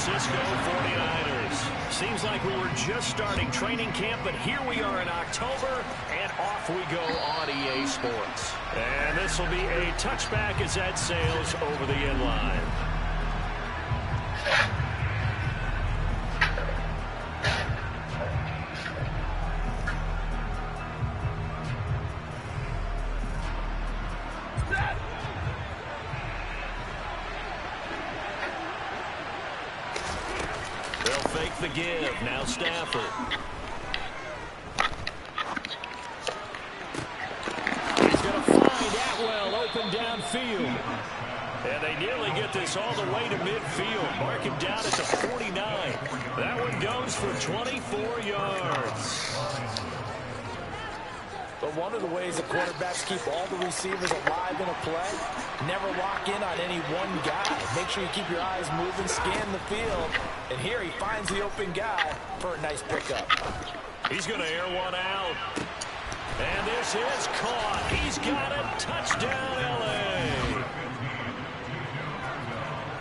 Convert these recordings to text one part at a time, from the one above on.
Francisco 49ers. Seems like we were just starting training camp, but here we are in October, and off we go on EA Sports. And this will be a touchback as that sails over the end line. The give. Now Stafford. He's going to find Atwell open downfield. And they nearly get this all the way to midfield. Mark him down at the 49. That one goes for 24 yards. But one of the ways the quarterbacks keep all the receivers alive in a play, never lock in on any one guy. Make sure you keep your eyes moving, scan the field. And here he finds the open guy for a nice pickup. He's going to air one out. And this is caught. He's got it. Touchdown, L.A.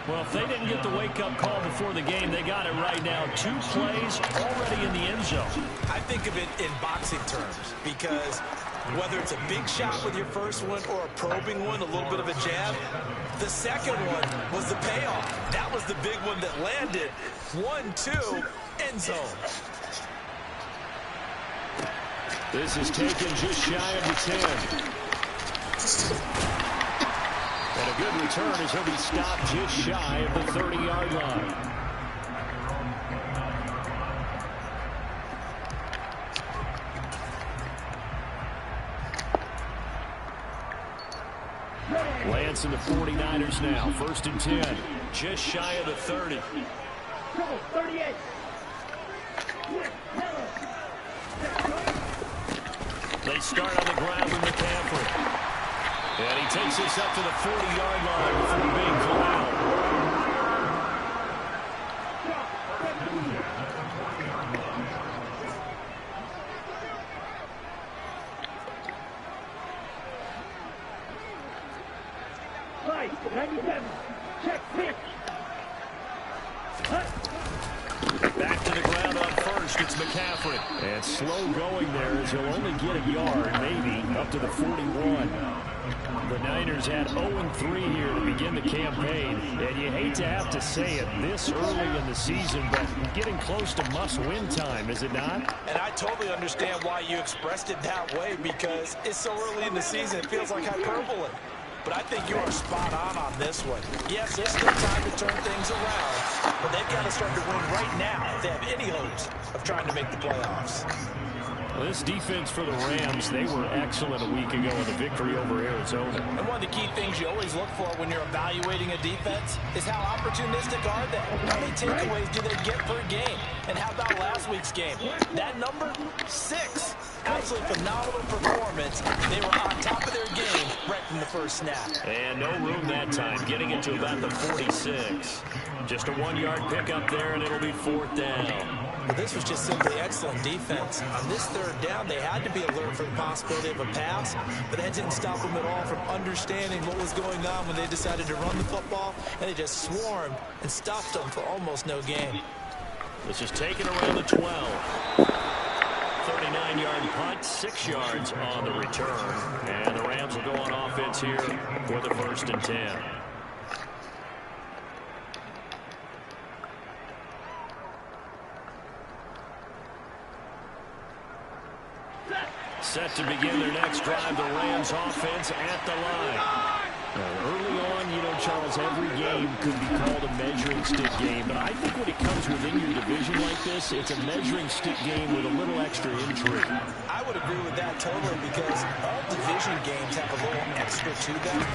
Well, if they didn't get the wake-up call before the game, they got it right now. 2 plays already in the end zone. I think of it in boxing terms because whether it's a big shot with your first one or a probing one, a little bit of a jab, the second one was the payoff. That was the big one that landed. 1-2, end zone. This is taken just shy of the 10. And a good return as he'll be stopped just shy of the 30-yard line. Lance and the 49ers now. 1st and 10. Just shy of the 30. 38. They start on the ground with McCaffrey. And he takes this up to the 40-yard line before being called out. Right, 97. Check pitch. Back to the ground on first. It's McCaffrey. And slow going there as he'll only get a yard, maybe, up to the 41. The Niners had 0-3 here to begin the campaign, and you hate to have to say it this early in the season, but getting close to must-win time, is it not? And I totally understand why you expressed it that way because it's so early in the season, it feels like hyperbole. But I think you are spot on this one. Yes, there's still time to turn things around, but they've got to start to win right now if they have any hopes of trying to make the playoffs. Well, this defense for the Rams, they were excellent a week ago in the victory over Arizona. And one of the key things you always look for when you're evaluating a defense is how opportunistic are they? How many takeaways do they get per game? And how about last week's game? That number, 6. Absolutely phenomenal performance. They were on top of their game right from the first snap. And no room that time, getting it to about the 46. Just a 1-yard pickup there, and it'll be 4th down. Well, this was just simply excellent defense. On this 3rd down, they had to be alert for the possibility of a pass, but that didn't stop them at all from understanding what was going on when they decided to run the football, and they just swarmed and stopped them for almost no gain. This is taken around the 12. 39-yard punt, 6 yards on the return. And the Rams will go on offense here for the 1st and 10. Set to begin their next drive, the Rams offense at the line. Early on, you know, Charles, every game could be called a measuring stick game, but I think when it comes within your division like this, it's a measuring stick game with a little extra intrigue. I would agree with that totally because all division games have a little extra to them.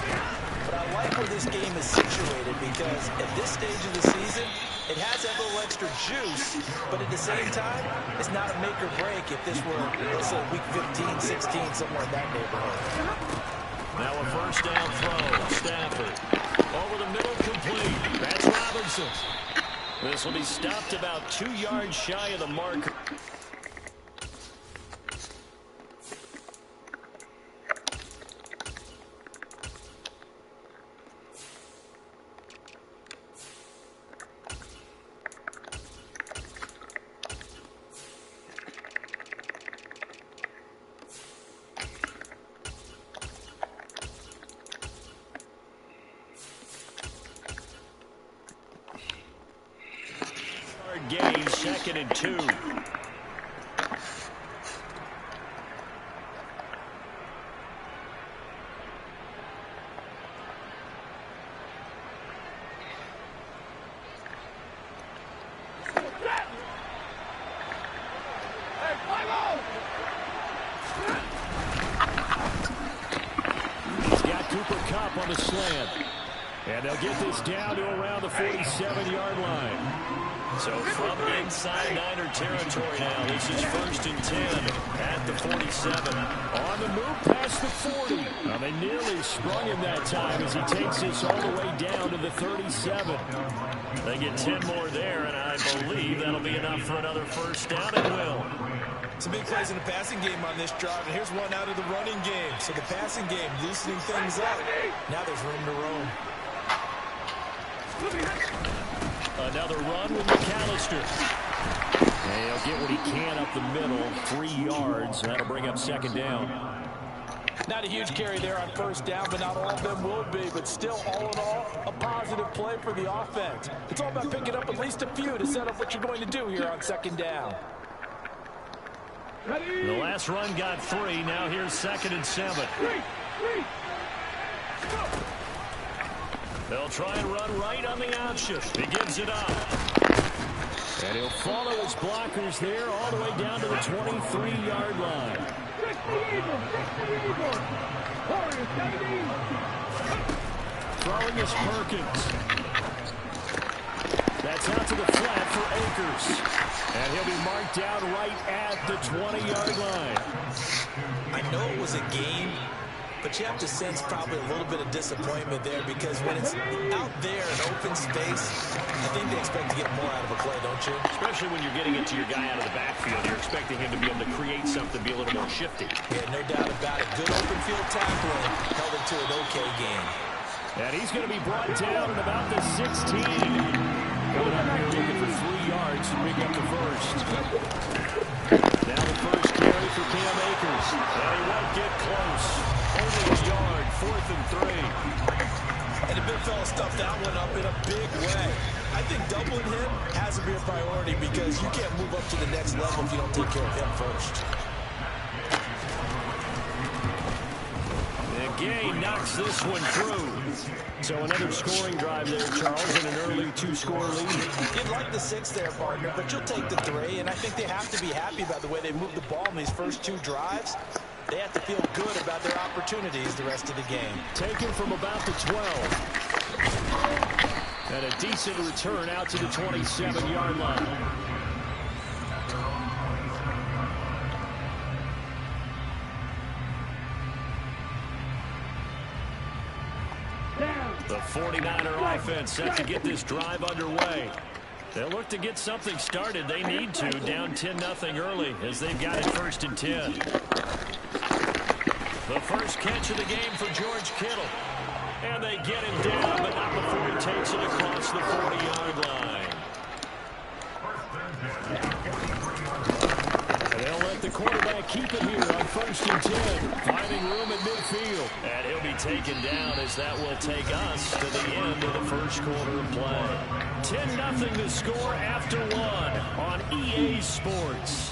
But I like where this game is situated because at this stage of the season, it has that little extra juice, but at the same time, it's not a make or break if this were, let's say, week 15, 16, somewhere in that neighborhood. Now a 1st down throw. Stafford. Over the middle, complete. That's Robinson. This will be stopped about 2 yards shy of the mark. 3-yard gain, 2nd and 2. On the slant. And they'll get this down to around the 47-yard line. So from inside Niner territory now, this is 1st and 10 at the 47. On the move past the 40. Well, they nearly sprung him that time as he takes this all the way down to the 37. They get 10 more there, and I believe that'll be enough for another 1st down and will. Some big plays in the passing game on this drive, and here's one out of the running game. So the passing game loosening things up. Now there's room to roam. Another run with McAllister. And he'll get what he can up the middle, 3 yards. That'll bring up 2nd down. Not a huge carry there on 1st down, but not all of them will be. But still, all in all, a positive play for the offense. It's all about picking up at least a few to set up what you're going to do here on 2nd down. The last run got 3. Now here's 2nd and 7. They'll try and run right on the option. He gives it up. And he'll follow his blockers there all the way down to the 23-yard line. Throwing is Perkins. That's out to the flat for Akers. And he'll be marked down right at the 20-yard line. I know it was a game, but you have to sense probably a little bit of disappointment there because when it's out there in open space, I think they expect to get more out of a play, don't you? Especially when you're getting it to your guy out of the backfield. You're expecting him to be able to create something, be a little more shifty. Yeah, no doubt about it. Good open field tackling held it to an okay game. And he's going to be brought down at about the 16. Coming up here looking for 3 yards to pick up the 1st. Now the 1st carry for Cam Akers. And he won't get close. Only a yard, 4th and 3. And the big fella stuffed that one up in a big way. I think doubling him has to be a priority because you can't move up to the next level if you don't take care of him first. Gay knocks this one through. So another scoring drive there, Charles, and an early 2-score lead. You'd like the 6 there, partner, but you'll take the 3, and I think they have to be happy about the way they moved the ball in these first 2 drives. They have to feel good about their opportunities the rest of the game. Taken from about the 12. And a decent return out to the 27-yard line. The 49er offense set to get this drive underway. They'll look to get something started. They need to, down 10-0 early as they've got it 1st and 10. The first catch of the game for George Kittle. And they get him down, but not before he takes it across the 40-yard line. They'll let the quarterback keep it here on 1st and 10. Finding room at midfield. And he'll be taken down as that will take us to the end of the 1st quarter of play. 10-0 to score after 1 on EA Sports.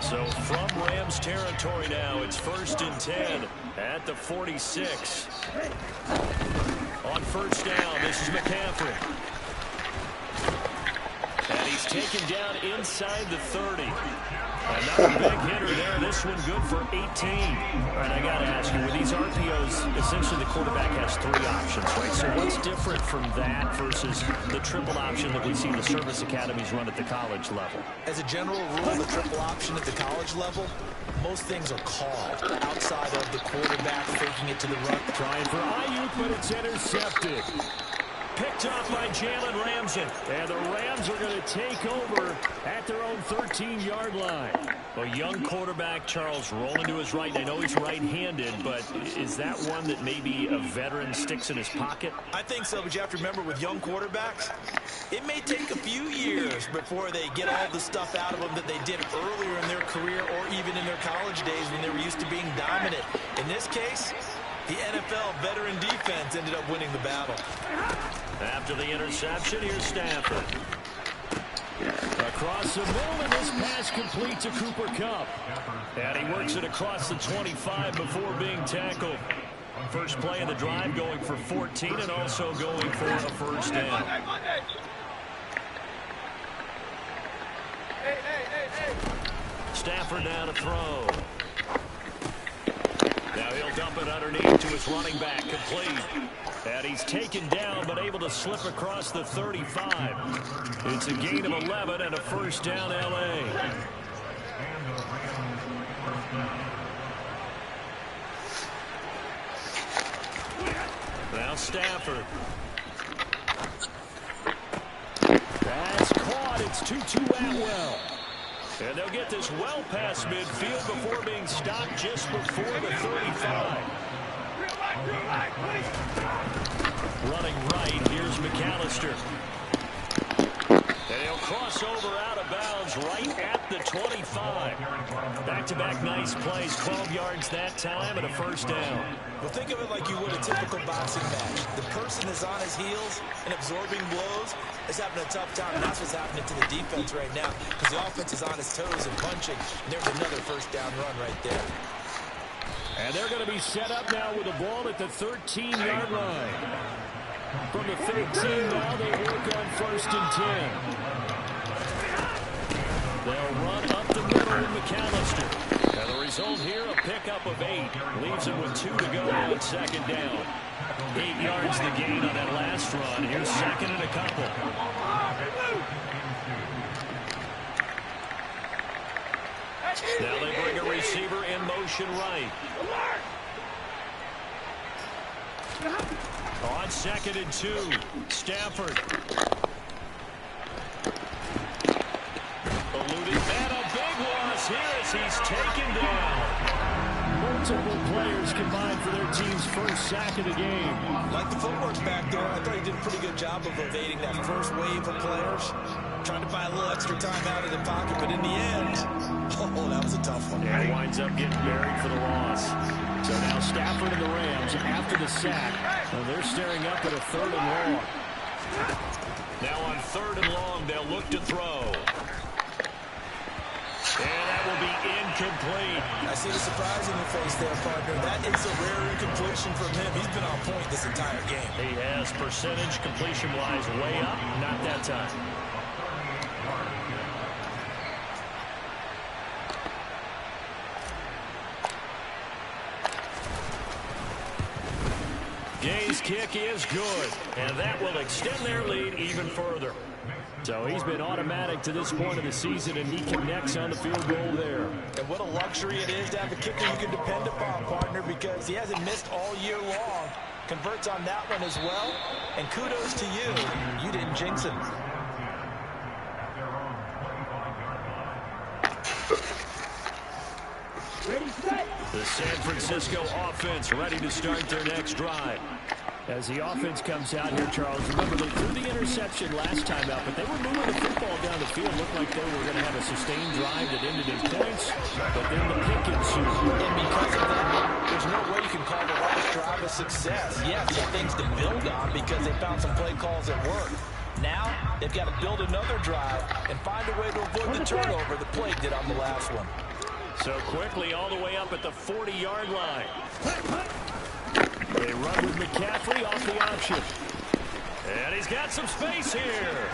So from Rams territory now, it's 1st and 10 at the 46. On 1st down, this is McCaffrey. And he's taken down inside the 30. Another big hitter there. This one good for 18. All right, I got to ask you, with these RPOs, essentially the quarterback has 3 options, right? So what's different from that versus the triple option that we see the service academies run at the college level? As a general rule, the triple option at the college level, most things are called outside of the quarterback faking it to the run. Trying for Ayuk, but it's intercepted. Picked off by Jalen Ramsey. And the Rams are going to take over at their own 13-yard line. A young quarterback, Charles, rolling to his right. I know he's right-handed, but is that one that maybe a veteran sticks in his pocket? I think so, but you have to remember with young quarterbacks, it may take a few years before they get all the stuff out of them that they did earlier in their career or even in their college days when they were used to being dominant. In this case, the NFL veteran defense ended up winning the battle. After the interception, here's Stafford. Across the middle, and this pass complete to Cooper Kupp. And he works it across the 25 before being tackled. First play of the drive, going for 14 and also going for a first down. Stafford now to throw. Now he'll dump it underneath to his running back, complete. And he's taken down, but able to slip across the 35. It's a gain of 11 and a first down, L.A. Now Stafford. That's caught. It's 2-2 Atwell. And they'll get this well past midfield before being stopped just before the 35. Running right, here's McAllister. And he'll cross over out of bounds right at the 25. Back-to-back nice plays, 12 yards that time and a first down. Well, think of it like you would a typical boxing match. The person is on his heels and absorbing blows is having a tough time, and that's what's happening to the defense right now because the offense is on his toes and punching. And there's another first down run right there. And they're going to be set up now with the ball at the 13-yard line. From the 13 now, they work on first and 10. They'll run up the middle with McAllister. And the result here, a pickup of 8. Leaves him with 2 to go on second down. 8 yards the gain on that last run. Here's second and a couple. Now they bring a receiver in motion right. On second and 2, Stafford. Eluding that, a big loss here as he's taken down. Multiple players combined for their team's first sack of the game. Like the footwork back there, I thought he did a pretty good job of evading that first wave of players. Trying to buy a little extra time out of the pocket, but in the end, oh, that was a tough one. Yeah, he winds up getting buried for the loss. So now Stafford and the Rams, after the sack, they're staring up at a 3rd and long. Now on 3rd and long, they'll look to throw. And that will be incomplete. I see the surprise in your face there, partner. That is a rare incompletion from him. He's been on point this entire game. He has percentage completion-wise way up. Not that time. Gay's kick is good, and that will extend their lead even further. So he's been automatic to this point of the season, and he connects on the field goal there. And what a luxury it is to have a kicker you can depend upon, partner, because he hasn't missed all year long. Converts on that one as well, and kudos to you. You didn't jinx him. Ready, set. The San Francisco offense ready to start their next drive. As the offense comes out here, Charles, remember they threw the interception last time out, but they were moving the football down the field. Looked like they were going to have a sustained drive that ended in points, but then the pick ensued. And because of that, there's no way you can call the last drive a success. Yes, there are things to build on because they found some play calls that work. Now, they've got to build another drive and find a way to avoid the turnover the play did on the last one. So quickly all the way up at the 40-yard line. They run with McCaffrey off the option. And he's got some space here.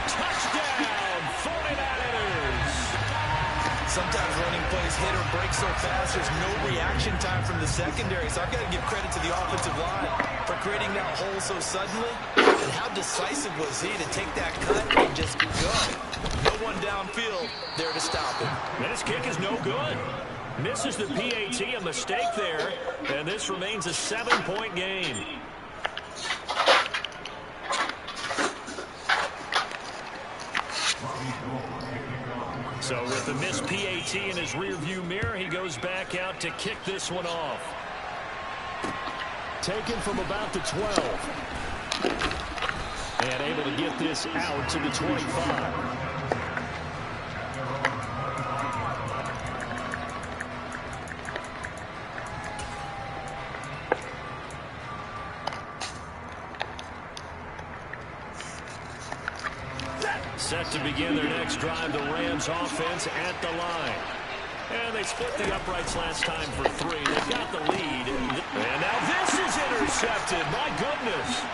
Touchdown, 49ers. Sometimes running plays hit or break so fast, there's no reaction time from the secondary. So I've got to give credit to the offensive line for creating that hole so suddenly. And how decisive was he to take that cut and just go? No one downfield there to stop him. And his kick is no good. Misses the PAT, a mistake there, and this remains a 7-point game. So with the missed PAT in his rearview mirror, he goes back out to kick this one off. Taken from about the 12. And able to get this out to the 25. Set to begin their next drive, the Rams offense at the line. And they split the uprights last time for 3. They got the lead. And now this is intercepted. My goodness.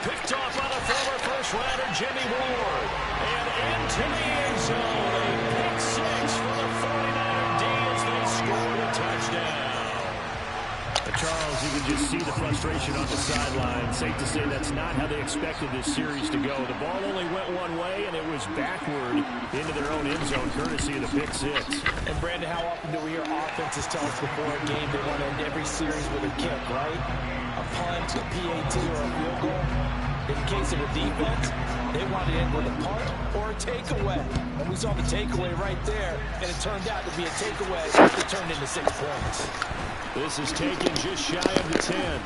Picked off by the former first-rounder Jimmy Ward. And into the end zone. A pick 6 for the 49er D as they scored a touchdown. Charles, you can just see the frustration on the sideline. Safe to say that's not how they expected this series to go. The ball only went one way, and it was backward into their own end zone, courtesy of the pick 6. And, Brandon, how often do we hear offenses tell us before a game they want to end every series with a kick, right? A punt, a PAT, or a field goal. In the case of a defense, they want to end with a punt or a takeaway. And we saw the takeaway right there, and it turned out to be a takeaway that turned into 6 points. This is taken just shy of the 10.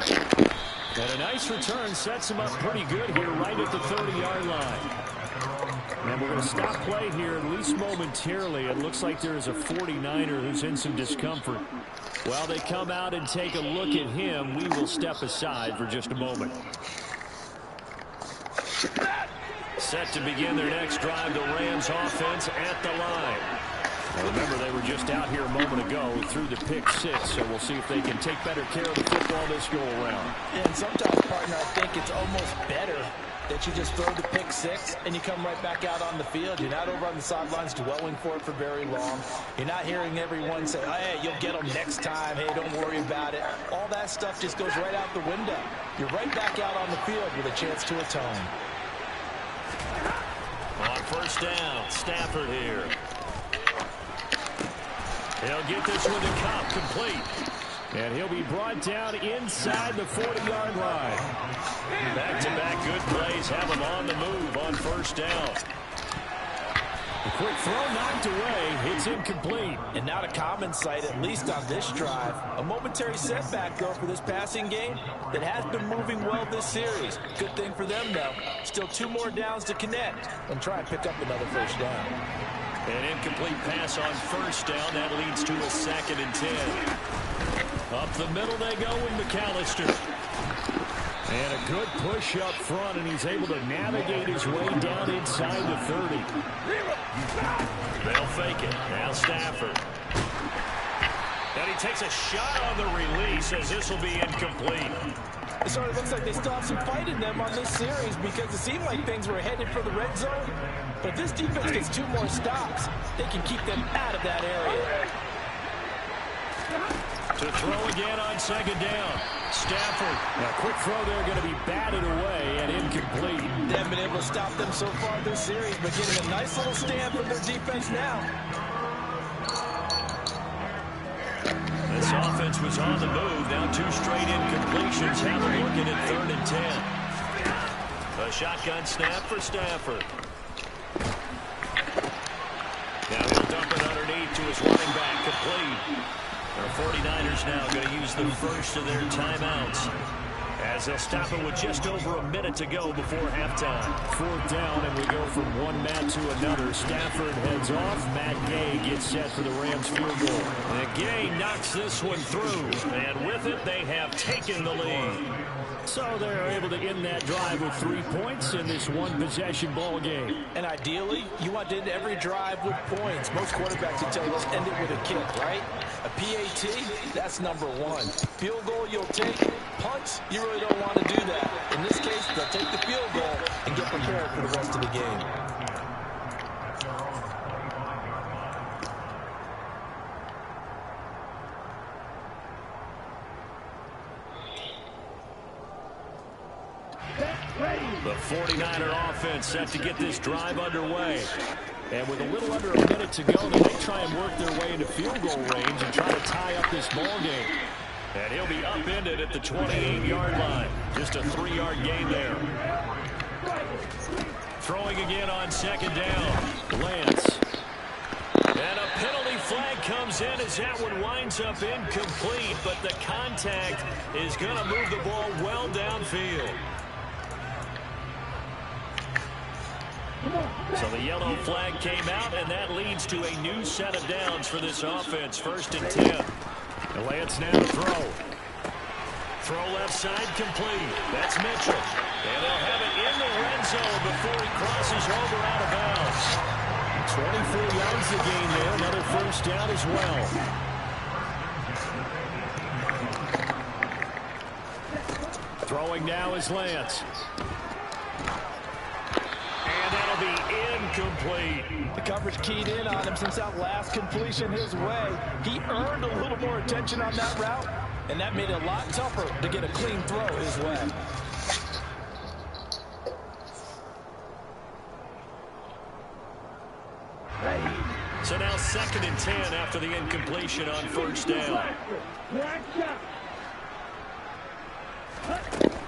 And a nice return sets him up pretty good here right at the 30-yard line. And we're going to stop play here, at least momentarily. It looks like there is a 49er who's in some discomfort. While they come out and take a look at him, we will step aside for just a moment. Set to begin their next drive, the Rams offense at the line. Now remember, they were just out here a moment ago through the pick 6, so we'll see if they can take better care of the football this go around. And sometimes, partner, I think it's almost better that you just throw the pick 6 and you come right back out on the field. You're not over on the sidelines dwelling for it for very long. You're not hearing everyone say, hey, you'll get them next time. Hey, don't worry about it. All that stuff just goes right out the window. You're right back out on the field with a chance to atone. On first down, Stafford here. He'll get this one to Cobb, complete. And he'll be brought down inside the 40-yard line. Back-to-back good plays have him on the move on first down. A quick throw knocked away. It's incomplete. And not a common sight, at least on this drive. A momentary setback, though, for this passing game that has been moving well this series. Good thing for them, though. Still 2 more downs to connect and try and pick up another first down. An incomplete pass on first down. That leads to a 2nd and 10. Up the middle they go with McAllister. And a good push up front, and he's able to navigate his way down inside the 30. They'll fake it. Now Stafford. And he takes a shot on the release as this will be incomplete. It sort of looks like they still have some fight in them on this series because it seemed like things were headed for the red zone. But if this defense gets 2 more stops, they can keep them out of that area. To throw again on 2nd down. Stafford. A quick throw there going to be batted away and incomplete. They haven't been able to stop them so far this series, but getting a nice little stand from their defense now. This offense was on the move. Now 2 straight incompletions. Have them looking at 3rd and 10. A shotgun snap for Stafford. Now he'll dump it underneath to his running back, complete. Our 49ers now going to use the first of their timeouts as they'll stop it with just over a minute to go before halftime. 4th down, and we go from one man to another. Stafford heads off. Matt Gay gets set for the Rams field goal. And Gay knocks this one through, and with it, they have taken the lead. So they're able to end that drive with 3 points in this one-possession ball game. And ideally, you want to end every drive with points. Most quarterbacks would tell you, let's end it with a kick, right? A PAT, that's number 1. Field goal, you'll take. Punts, you really don't want to do that. In this case, they'll take the field goal and get prepared for the rest of the game. The 49er offense set to get this drive underway. And with a little under a minute to go, they may try and work their way into field goal range and try to tie up this ball game. And he'll be upended at the 28-yard line. Just a 3-yard gain there. Throwing again on second down. Lance. And a penalty flag comes in as that one winds up incomplete, but the contact is going to move the ball well downfield. So the yellow flag came out, and that leads to a new set of downs for this offense. 1st and 10. Lance now to throw. Throw left side complete. That's Mitchell. And they'll have it in the red zone before he crosses over out of bounds. 24 yards to gain there. Another 1st down as well. Throwing now is Lance. And that'll be incomplete. The coverage keyed in on him since that last completion his way. He earned a little more attention on that route, and that made it a lot tougher to get a clean throw his way. So now 2nd and 10 after the incompletion on 1st down.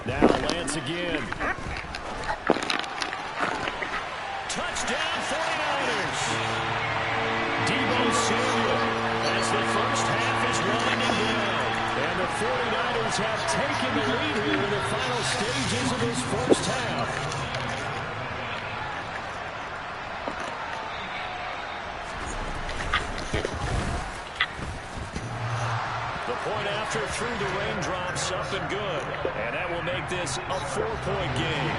Now Lance again. Touchdown 49ers. Deebo Samuel as the first half is winding down. And the 49ers have taken the lead here in the final stages of this 1st half. Point after through the raindrops, up and good. And that will make this a 4-point game.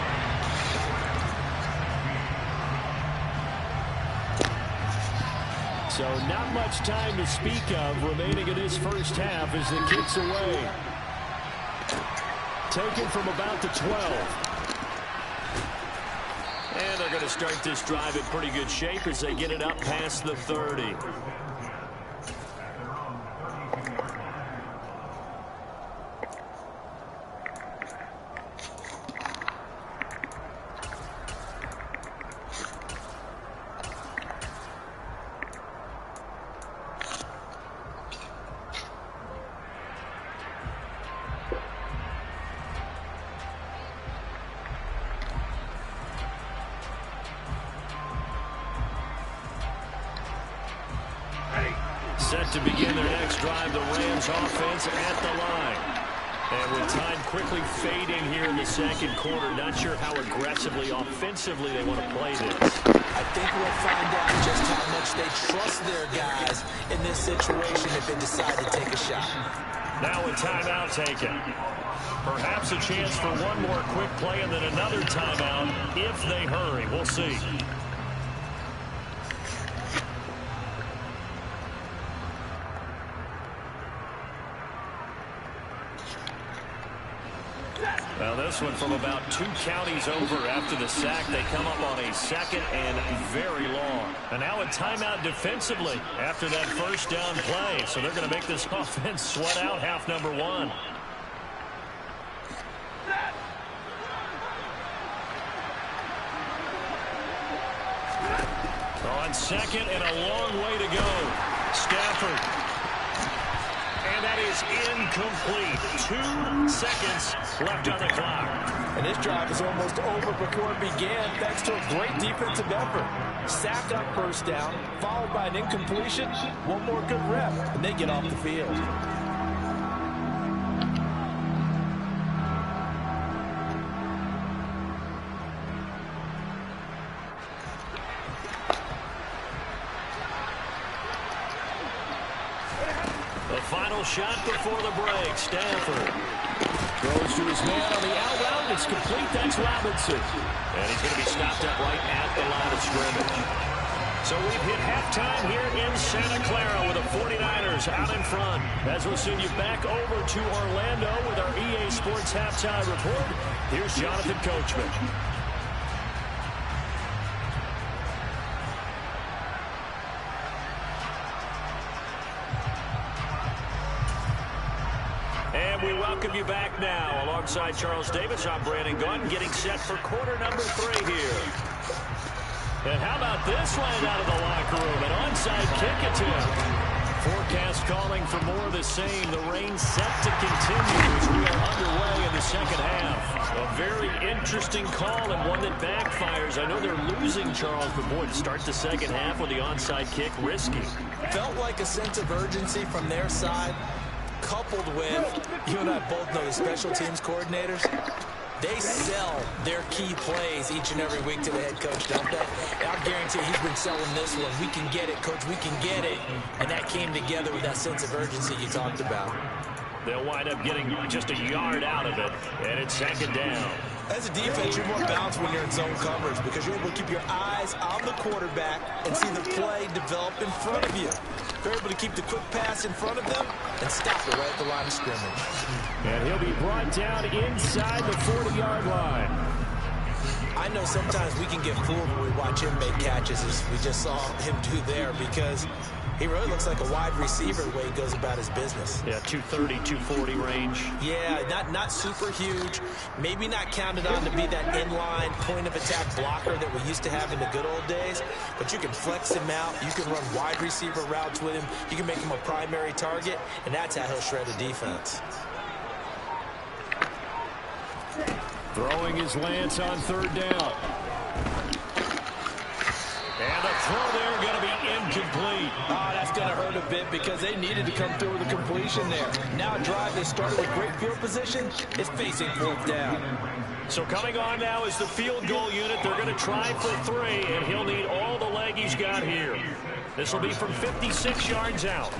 So not much time to speak of remaining in this 1st half as the kick's away. Taken from about the 12. And they're going to start this drive in pretty good shape as they get it up past the 30. Set to begin their next drive, the Rams offense at the line. And with time quickly fading here in the 2nd quarter, not sure how aggressively, offensively they want to play this. I think we'll find out just how much they trust their guys in this situation if they decide to take a shot. Now a timeout taken. Perhaps a chance for one more quick play and then another timeout if they hurry. We'll see. Well, this one from about 2 counties over after the sack. They come up on a 2nd and very long. And now a timeout defensively after that 1st down play. So they're going to make this offense sweat out half number 1. On 2nd and a long way to go. Stafford. And that is incomplete. 2 seconds left on the clock. And this drive is almost over before it began thanks to a great defensive effort. Sack on 1st down, followed by an incompletion. One more good rep, and they get off the field. Final shot before the break. Stafford throws to his man on the out route. It's complete. That's Robinson. And he's going to be stopped up right at the line of scrimmage. So we've hit halftime here in Santa Clara with the 49ers out in front. As we'll send you back over to Orlando with our EA Sports Halftime Report, here's Jonathan Coachman. And we welcome you back now. Alongside Charles Davis, I'm Brandon Gunn, getting set for quarter number 3 here. And how about this land out of the locker room? An onside kick attempt. Forecast calling for more of the same. The rain set to continue as we are underway in the second half. A very interesting call and one that backfires. I know they're losing, Charles, but boy, to start the second half with the onside kick, risky. Felt like a sense of urgency from their side, coupled with, you and I both know the special teams coordinators, they sell their key plays each and every week to the head coach, don't they? And I guarantee he's been selling this one. We can get it, coach, we can get it. And that came together with that sense of urgency you talked about. They'll wind up getting just a yard out of it, and it's second down. As a defense, you're more balanced when you're in zone coverage because you're able to keep your eyes on the quarterback and see the play develop in front of you. They're able to keep the quick pass in front of them and stop it right at the line of scrimmage. And he'll be brought down inside the 40-yard line. I know sometimes we can get fooled when we watch him make catches, as we just saw him do there, because he really looks like a wide receiver the way he goes about his business. Yeah, 230, 240 range. Yeah, not super huge. Maybe not counted on to be that inline point-of-attack blocker that we used to have in the good old days. But you can flex him out. You can run wide receiver routes with him. You can make him a primary target, and that's how he'll shred a defense. Throwing his Lance on third down. And the throw there going to be incomplete. Oh, that's going to hurt a bit because they needed to come through with a completion there. Now a drive that started with great field position is facing fourth down. So coming on now is the field goal unit. They're going to try for 3, and he'll need all the leg he's got here. This will be from 56 yards out.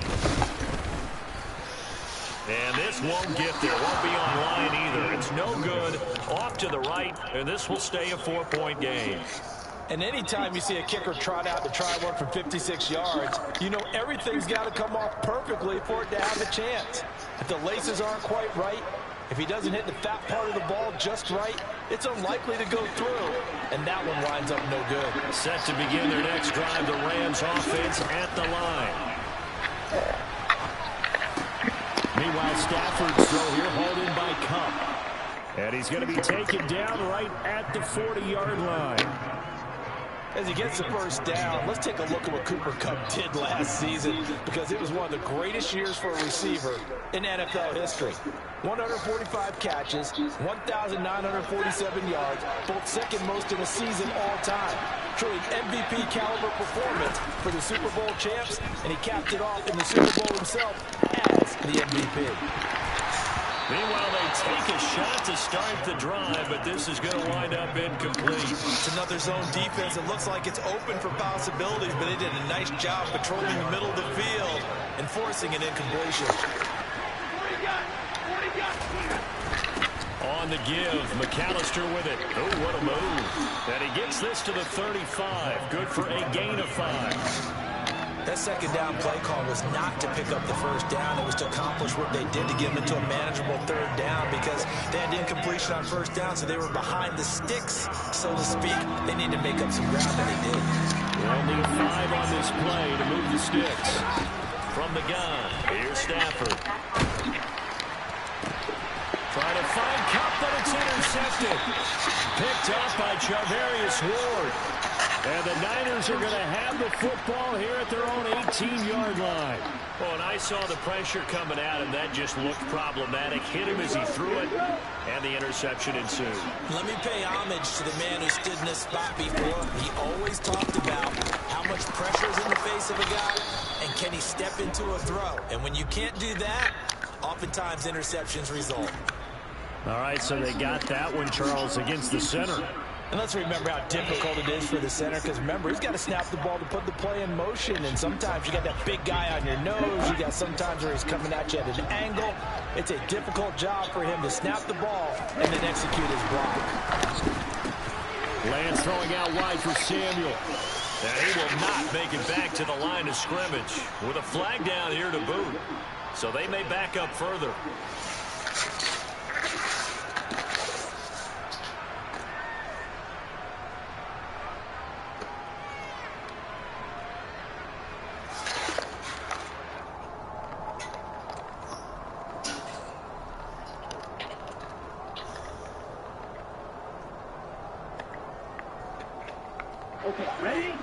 And this won't get there. Won't be on line either. It's no good. Off to the right, and this will stay a 4-point game. And anytime you see a kicker trot out to try one from 56 yards, you know everything's got to come off perfectly for it to have a chance. If the laces aren't quite right, if he doesn't hit the fat part of the ball just right, it's unlikely to go through. And that one winds up no good. Set to begin their next drive, the Rams offense at the line. Meanwhile, Stafford's throw here hauled in by Cup. And he's going to be taken down right at the 40-yard line. As he gets the first down, let's take a look at what Cooper Kupp did last season, because it was one of the greatest years for a receiver in NFL history. 145 catches, 1,947 yards, both second most in a season all time. Truly MVP caliber performance for the Super Bowl champs, and he capped it off in the Super Bowl himself as the MVP. Meanwhile, they take a shot to start the drive, but this is going to wind up incomplete. It's another zone defense. It looks like it's open for possibilities, but they did a nice job patrolling the middle of the field and forcing an incompletion. On the give, McAllister with it. Oh, what a move. And he gets this to the 35. Good for a gain of 5. That second down play call was not to pick up the first down. It was to accomplish what they did to get them into a manageable third down, because they had incompletion on first down, so they were behind the sticks, so to speak. They needed to make up some ground, and they did. They'll need 5 on this play to move the sticks. From the gun, here's Stafford. Trying to find Kupp, but it's intercepted. Picked up by Charvarius Ward. And the Niners are going to have the football here at their own 18-yard line. Oh, and I saw the pressure coming at him. That just looked problematic. Hit him as he threw it, and the interception ensued. Let me pay homage to the man who stood in this spot before. He always talked about how much pressure is in the face of a guy, and can he step into a throw. And when you can't do that, oftentimes interceptions result. All right, so they got that one, Charles, against the center. And let's remember how difficult it is for the center, because remember, he's got to snap the ball to put the play in motion, and sometimes you got that big guy on your nose. You got sometimes where he's coming at you at an angle. It's a difficult job for him to snap the ball and then execute his block. Lance throwing out wide for Samuel. And he will not make it back to the line of scrimmage with a flag down here to boot. So they may back up further. Ready?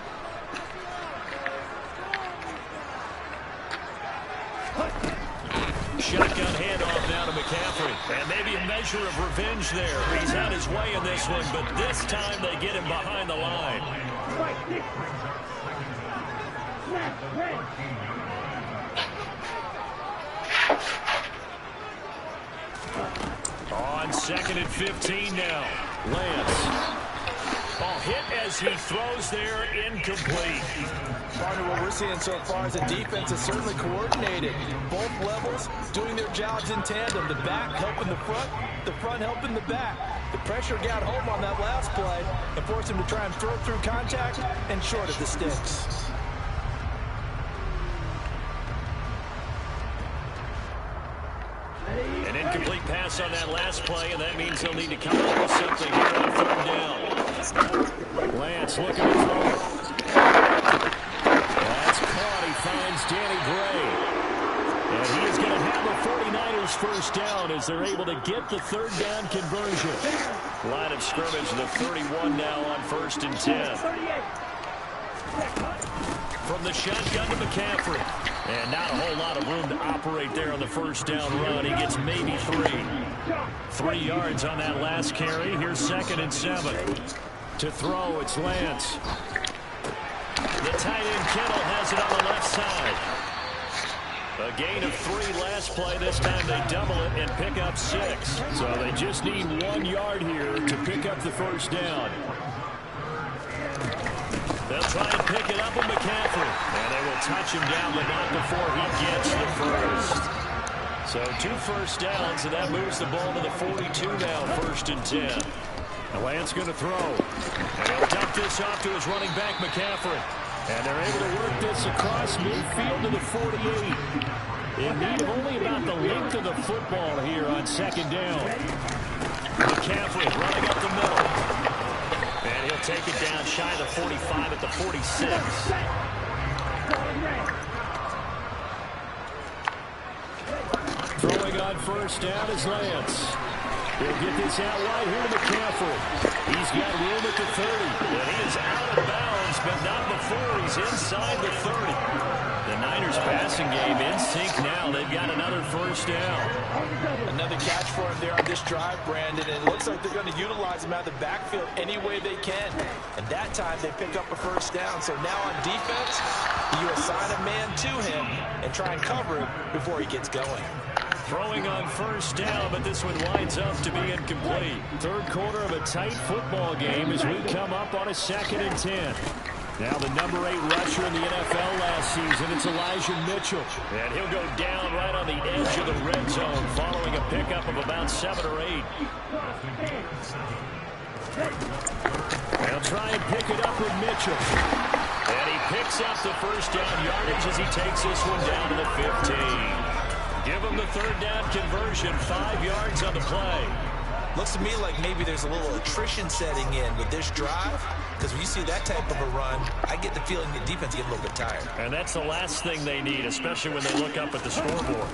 Shotgun handoff now to McCaffrey. And maybe a measure of revenge there. He's had his way in this one, but this time they get him behind the line. Fight this. Snap, red. On 2nd and 15 now. Lance. Oh, hit as he throws there, incomplete. Partner, what we're seeing so far is the defense is certainly coordinated. Both levels doing their jobs in tandem. The back helping the front helping the back. The pressure got home on that last play and forced him to try and throw through contact and short of the sticks. An incomplete pass on that last play, and that means he'll need to come up with something here on 3rd down. Lance looking to throw. That's caught. He finds Danny Gray. And he is going to have the 49ers first down as they're able to get the 3rd down conversion. Line of scrimmage, the 31 now on 1st and 10. From the shotgun to McCaffrey. And not a whole lot of room to operate there on the 1st down run. He gets maybe 3. 3 yards on that last carry. Here's 2nd and 7. To throw, it's Lance. The tight end Kittle has it on the left side. A gain of 3 last play. This time they double it and pick up 6. So they just need 1 yard here to pick up the 1st down. They'll try and pick it up with McCaffrey. And they will touch him down, but not before he gets the first. So 2 first downs, and that moves the ball to the 42 now, 1st and 10. Lance going to throw. And he'll dump this off to his running back, McCaffrey. And they're able to work this across midfield to the 48. In need of only about the length of the football here on 2nd down. McCaffrey running up the middle. And he'll take it down shy of the 45 at the 46. Throwing on 1st down is Lance. He'll get this out wide here to McCaffrey. He's got room at the 30. And he is out of bounds, but not before he's inside the 30. The Niners passing game in sync now. They've got another 1st down. Another catch for him there on this drive, Brandon. And it looks like they're going to utilize him out of the backfield any way they can. And that time they pick up a 1st down. So now on defense, you assign a man to him and try and cover him before he gets going. Throwing on 1st down, but this one winds up to be incomplete. 3rd quarter of a tight football game as we come up on a 2nd and 10. Now the number 8 rusher in the NFL last season, it's Elijah Mitchell. And he'll go down right on the edge of the red zone following a pickup of about 7 or 8. They'll try and pick it up with Mitchell. And he picks up the 1st down yardage as he takes this one down to the 15. Give him the 3rd down conversion, 5 yards on the play. Looks to me like maybe there's a little attrition setting in with this drive, because when you see that type of a run, I get the feeling the defense gets a little bit tired. And that's the last thing they need, especially when they look up at the scoreboard.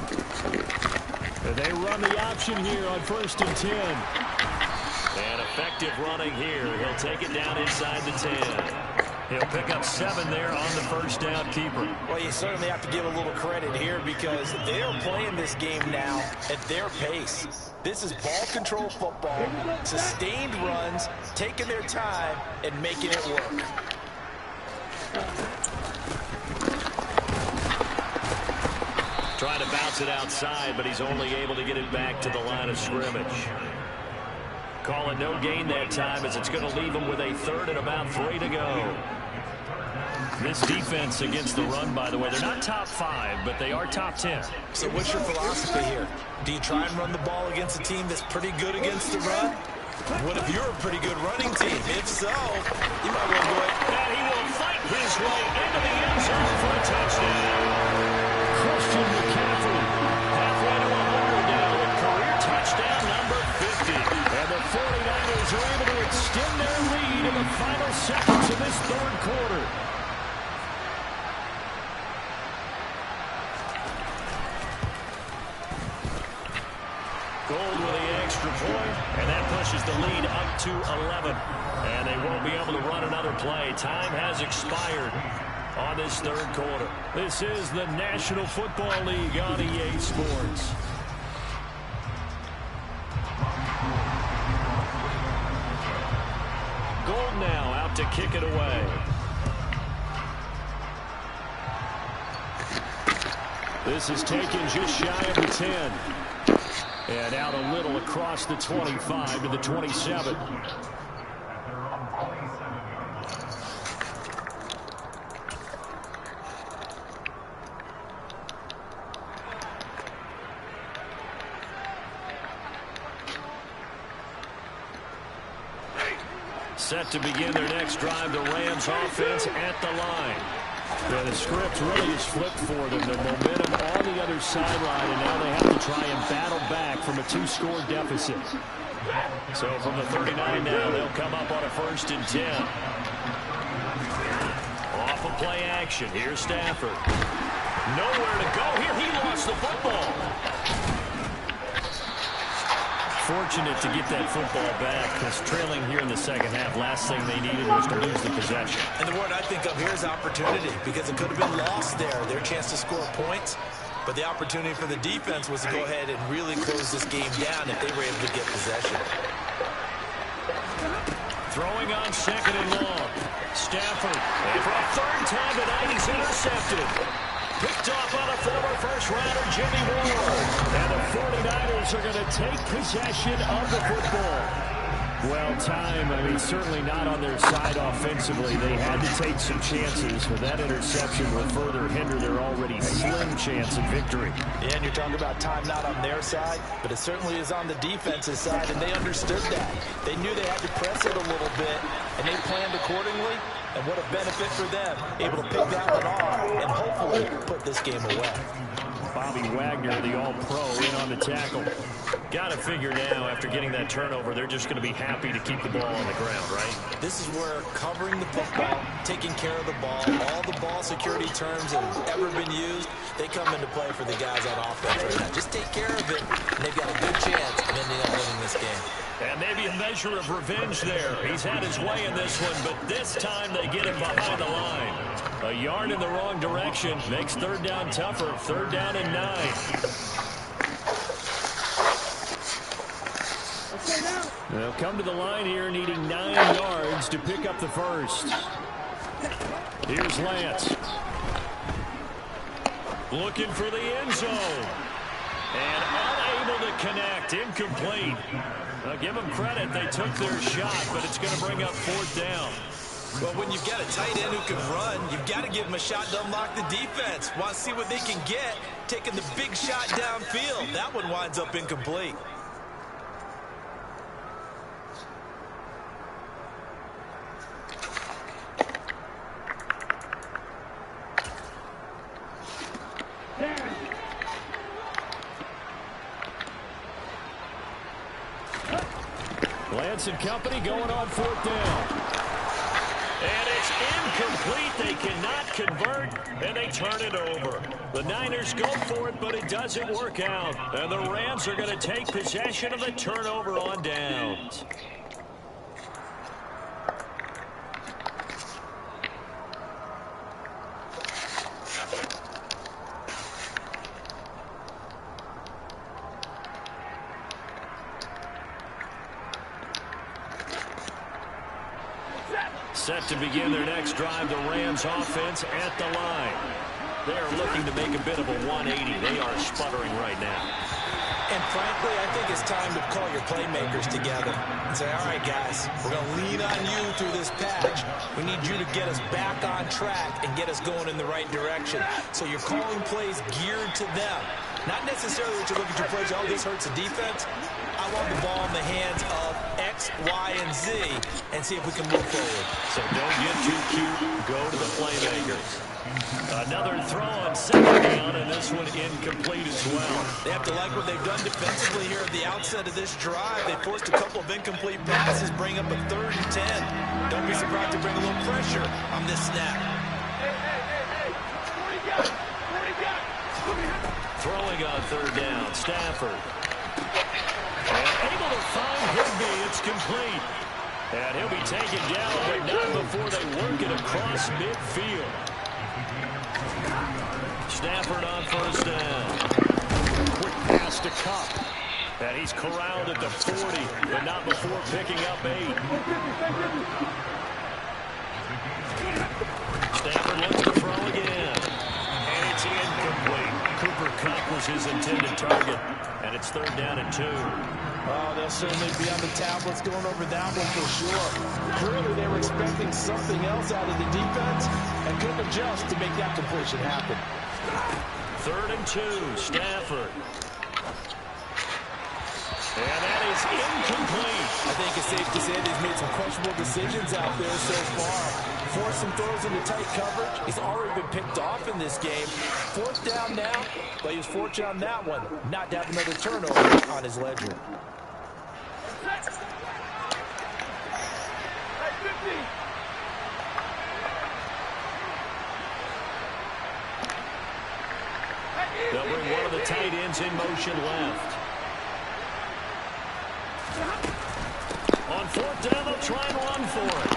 And they run the option here on 1st and 10. And effective running here. He'll take it down inside the 10. He'll pick up 7 there on the 1st down keeper. Well, you certainly have to give a little credit here because they are playing this game now at their pace. This is ball control football, sustained runs, taking their time and making it work. Trying to bounce it outside, but he's only able to get it back to the line of scrimmage. Call it no gain that time as it's going to leave him with a 3rd and about 3 to go. This defense against the run, by the way, they're not top 5, but they are top 10. So what's your philosophy here? Do you try and run the ball against a team that's pretty good against the run? What if you're a pretty good running team? If so, you might want to go ahead. And he will fight his way into the end zone for a touchdown. Christian McCaffrey, halfway to 100 now with career touchdown number 50. And the 49ers are able to extend their lead in the final seconds of this 3rd quarter. Gold with the extra point, and that pushes the lead up to 11. And they won't be able to run another play. Time has expired on this third quarter. This is the National Football League on EA Sports. Gold now out to kick it away. This is taken just shy of the 10. And out a little across the 25 to the 27. Set to begin their next drive, the Rams offense at the line. Yeah, the script really is flipped for them. The momentum on the other sideline, and now they have to try and battle back from a 2-score deficit. So from the 39 now, they'll come up on a 1st and 10. Off of play action. Here's Stafford. Nowhere to go here. He lost the football. Fortunate to get that football back, because trailing here in the second half, last thing they needed was to lose the possession. And the word I think of here is opportunity, because it could have been lost there, their chance to score points. But the opportunity for the defense was to go ahead and really close this game down if they were able to get possession. Throwing on 2nd and long. Stafford, and for a 3rd time tonight, he's intercepted. Picked off on a former first-rounder, Jimmy Ward. And the 49ers are going to take possession of the football. Well, time, certainly not on their side offensively. They had to take some chances, but that interception will further hinder their already slim chance of victory. Yeah, and you're talking about time not on their side, but it certainly is on the defense's side, and they understood that. They knew they had to press it a little bit, and they planned accordingly. And what a benefit for them, able to pick that one off and hopefully put this game away. Bobby Wagner, the All-Pro, in on the tackle. Got to figure now, after getting that turnover, they're just going to be happy to keep the ball on the ground, right? This is where covering the football, taking care of the ball, all the ball security terms that have ever been used, they come into play for the guys on offense right now. Just take care of it, and they've got a good chance of ending up winning this game. And maybe a measure of revenge there. He's had his way in this one, but this time they get him behind the line. A yard in the wrong direction makes 3rd down tougher. 3rd down and 9. They'll come to the line here needing 9 yards to pick up the first. Here's Lance. Looking for the end zone. And unable to connect. Incomplete. Give them credit. They took their shot, but it's going to bring up 4th down. Well, when you've got a tight end who can run, you've got to give him a shot to unlock the defense. Want to see what they can get, taking the big shot downfield. That one winds up incomplete. Lance and company going on 4th down. And it's incomplete. They cannot convert, and they turn it over. The Niners go for it, but it doesn't work out. And the Rams are going to take possession of the turnover on downs. Set to begin their next drive, the Rams offense at the line. They're looking to make a bit of a 180. They are sputtering right now. And frankly, I think it's time to call your playmakers together and say, all right, guys, we're going to lean on you through this patch. We need you to get us back on track and get us going in the right direction. So you're calling plays geared to them. Not necessarily that you look at your plays, oh, this hurts the defense. I want the ball in the hands of X, Y, and Z and see if we can move forward. So don't get too cute. Go to the playmakers. Another throw on 2nd down, and this one incomplete as well. They have to like what they've done defensively here at the outset of this drive. They forced a couple of incomplete passes, bring up a 3rd and 10. Don't be surprised to bring a little pressure on this snap. Throwing on 3rd down, Stafford. And able to find Higby. It's complete. And he'll be taken down, but not before they work it across midfield. Stafford on first down. Quick pass to Cup. And he's corralled at the 40, but not before picking up 8. Stafford looks to throw again. And it's incomplete. Cooper Kupp was his intended target. And it's 3rd down and 2. Oh, they'll certainly be on the tablets going over that one for sure. Clearly, they were expecting something else out of the defense and couldn't adjust to make that completion happen. 3rd and 2, Stafford. And that is incomplete. I think it's safe to say that he's made some questionable decisions out there so far. Forced some throws into tight coverage. He's already been picked off in this game. 4th down now, but he was fortunate on that one not to have another turnover on his ledger. They'll bring one of the tight ends in motion left. On 4th down, they'll try and run for it.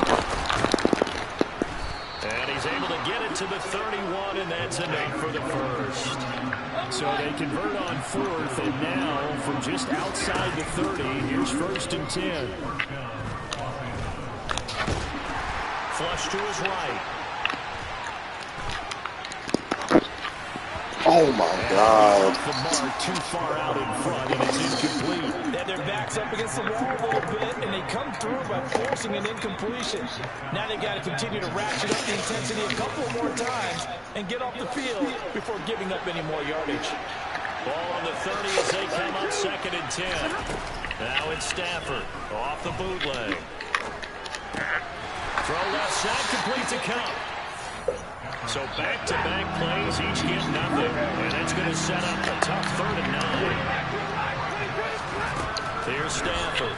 And he's able to get it to the 31, and that's enough for the first. So they convert on 4th, and now from just outside the 30, here's 1st and 10. Flush to his right. Oh my God. The mark too far out in front, and it's incomplete. They had their backs up against the wall a little bit, and they come through by forcing an incompletion. Now they've got to continue to ratchet up the intensity a couple more times and get off the field before giving up any more yardage. Ball on the 30 as they come up 2nd and 10. Now it's Stafford off the bootleg. Throw left side, complete to Cup. So back-to-back plays, each get nothing. And that's going to set up a tough 3rd and 9. Here's Stafford.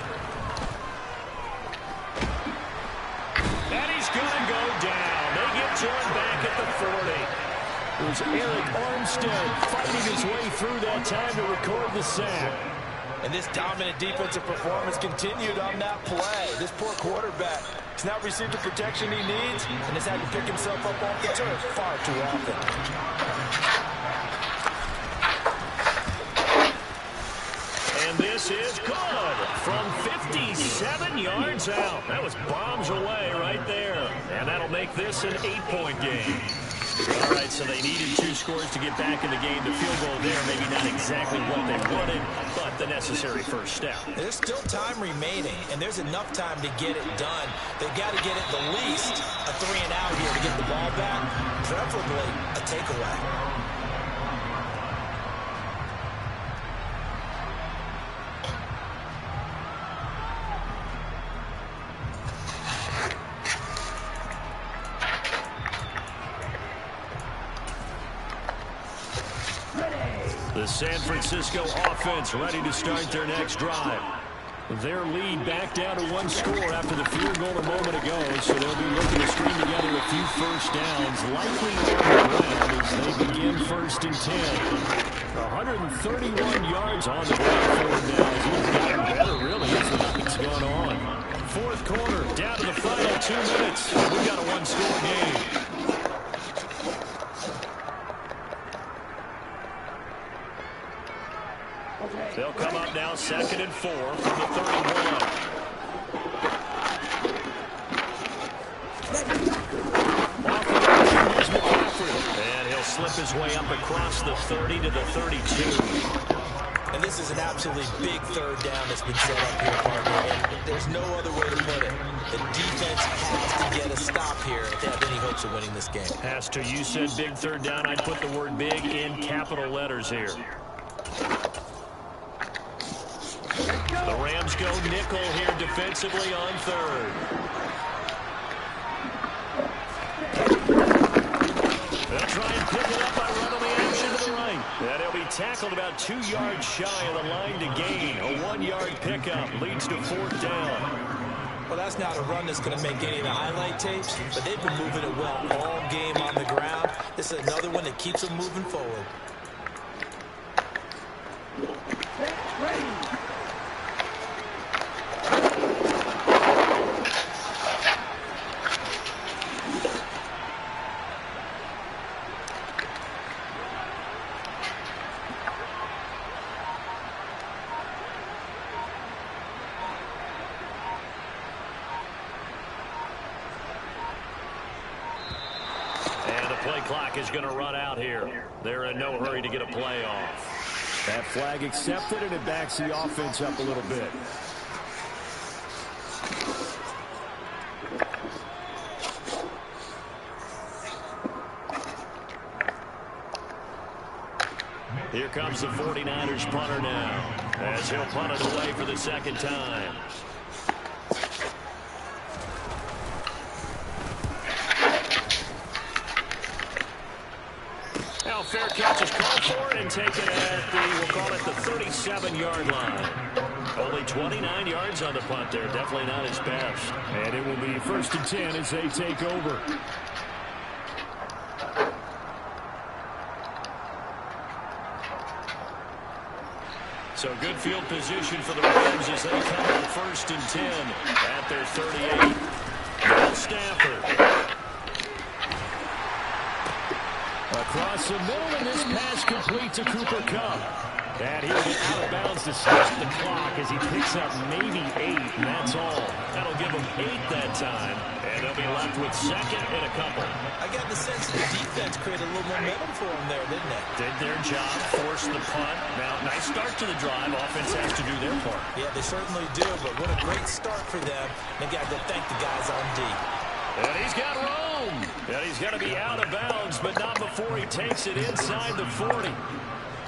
And he's going to go down. They get to him back at the 40. It was Eric Armstead fighting his way through that time to record the sack. And this dominant defensive performance continued on that play. This poor quarterback has not received the protection he needs and has had to pick himself up off the turf far too often. And this is good from 57 yards out. That was bombs away right there. And that'll make this an 8-point game. All right, so they needed 2 scores to get back in the game. The field goal there, maybe not exactly what they wanted, but the necessary first step. There's still time remaining, and there's enough time to get it done. They've got to get at the least a 3 and out here to get the ball back, preferably a takeaway. The San Francisco offense ready to start their next drive. Their lead back down to 1 score after the field goal a moment ago, so they'll be looking to string together a few first downs, likely on the ground as they begin 1st and 10. 131 yards on the ground for him now. He's gotten better, really, as the night's gone on. 4th quarter, down to the final 2 minutes. We've got a 1-score game. They'll come up now 2nd and 4 from the 31. Off the right, here's McCaffrey. And he'll slip his way up across the 30 to the 32. And this is an absolutely big 3rd down that's been set up here, partner. And there's no other way to put it. The defense has to get a stop here if they have any hopes of winning this game. Has to. You said big 3rd down. I'd put the word big in capital letters here. The Rams go nickel here defensively on 3rd. They'll try and pick it up by running the action to the right. And he'll be tackled about 2 yards shy of the line to gain. A 1-yard pickup leads to 4th down. Well, that's not a run that's going to make any of the highlight tapes, but they've been moving it well all game on the ground. This is another one that keeps them moving forward. play clock is going to run out here. They're in no hurry to get a play off. That flag accepted, and it backs the offense up a little bit. Here comes the 49ers punter now, as he'll punt it away for the second time. Now fair catch is called for and taken at the, we'll call it the 37-yard line. Only 29 yards on the punt there. Definitely not his best. And it will be 1st and 10 as they take over. So good field position for the Rams as they come on 1st and 10 at their 38. Bill Stafford. Across the middle, and this pass complete to Cooper Kupp. And he'll get out of bounds to stop the clock as he picks up maybe 8, and that's all. That'll give them 8 that time, and they'll be left with 2nd and a couple. I got the sense the defense created a little momentum for them there, didn't it? Did their job, forced the punt. Now, nice start to the drive. Offense has to do their part. Yeah, they certainly do, but what a great start for them. They got to thank the guys on D. And he's got room. And he's going to be out of bounds, but not before he takes it inside the 40.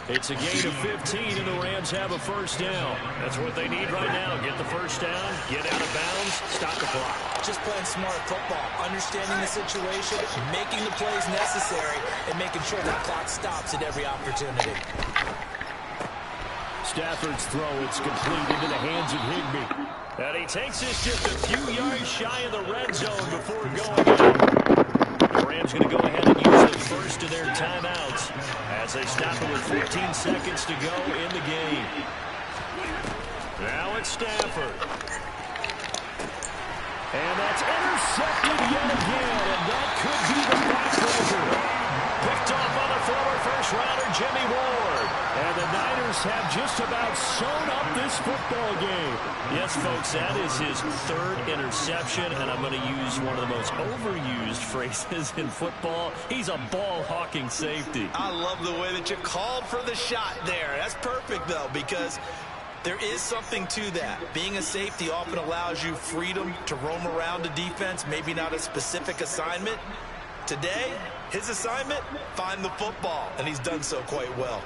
It's a gain of 15, and the Rams have a first down. That's what they need right now. Get the first down, get out of bounds, stop the clock. Just playing smart football, understanding the situation, making the plays necessary, and making sure the clock stops at every opportunity. Stafford's throw, it's complete into the hands of Higbee. And he takes this just a few yards shy of the red zone before going in. The Rams going to go ahead and use the first of their timeouts as they stop it with 14 seconds to go in the game. Now it's Stafford. And that's intercepted yet again, and that could be the backbreaker. Picked off on the former first-rounder Jimmy Ward. And the Niners have just about sewn up this football game. Yes, folks, that is his 3rd interception, and I'm going to use one of the most overused phrases in football. He's a ball-hawking safety. I love the way that you called for the shot there. That's perfect, though, because there is something to that. Being a safety often allows you freedom to roam around the defense, maybe not a specific assignment. Today, his assignment, find the football, and he's done so quite well.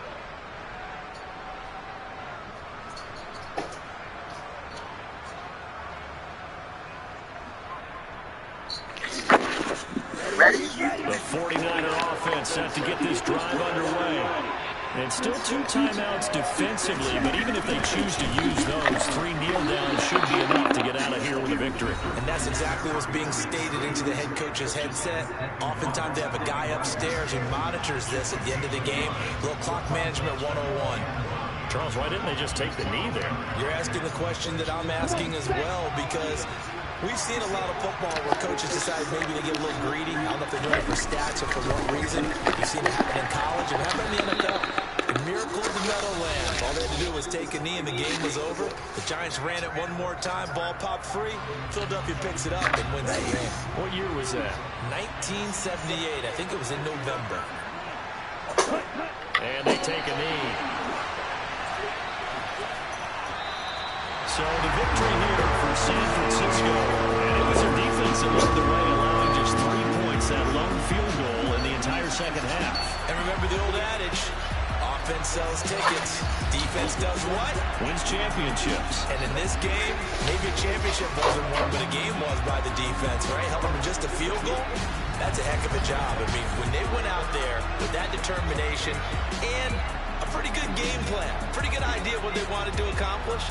The 49er offense set to get this drive underway. And still 2 timeouts defensively, but even if they choose to use those, 3 kneel downs should be enough to get out of here with a victory. And that's exactly what's being stated into the head coach's headset. Oftentimes they have a guy upstairs who monitors this at the end of the game. Little clock management 101. Charles, why didn't they just take the knee there? You're asking the question that I'm asking as well, because we've seen a lot of football where coaches decide maybe they get a little greedy. I don't know if they're doing it for stats or for what reason. You've seen it happen in college and happen in the NFL. The miracle of the Meadowlands. All they had to do was take a knee and the game was over. The Giants ran it one more time. Ball popped free. Philadelphia picks it up and wins the game. What year was that? 1978. I think it was in November. And they take a knee. So the victory here for San Francisco. And it was their defense that led the way, allowing just 3 points, that lone field goal in the entire second half. And remember the old adage, offense sells tickets, defense does what? Wins championships. And in this game, maybe a championship wasn't won, but a game was by the defense, right? Helping with just a field goal, that's a heck of a job. I mean, when they went out there with that determination and a pretty good game plan, pretty good idea what they wanted to accomplish,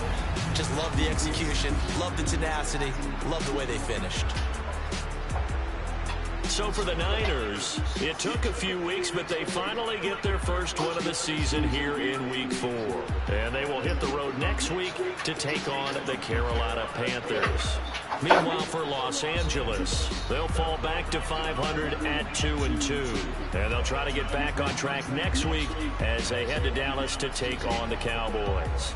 just love the execution, love the tenacity, love the way they finished. So for the Niners, it took a few weeks, but they finally get their first win of the season here in Week 4. And they will hit the road next week to take on the Carolina Panthers. Meanwhile, for Los Angeles, they'll fall back to 500 at 2-2. And they'll try to get back on track next week as they head to Dallas to take on the Cowboys.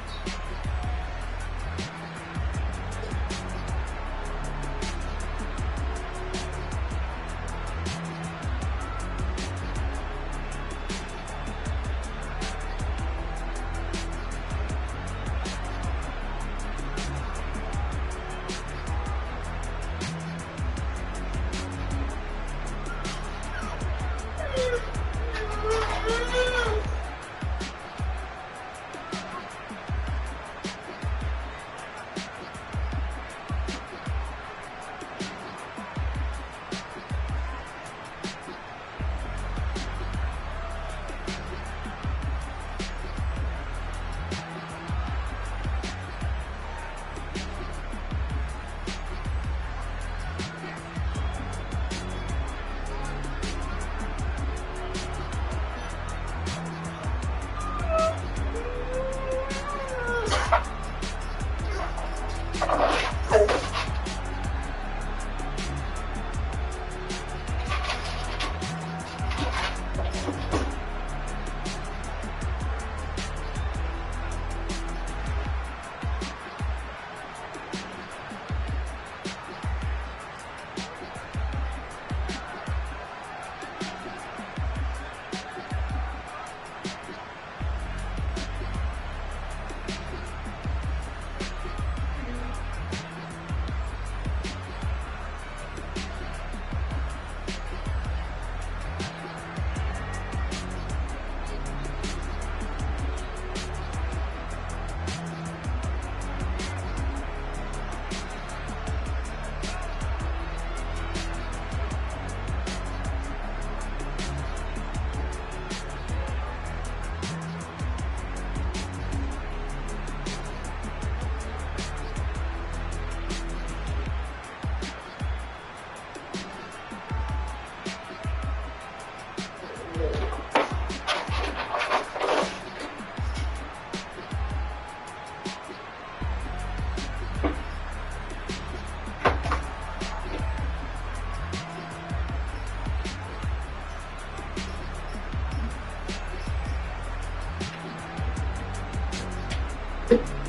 Bye.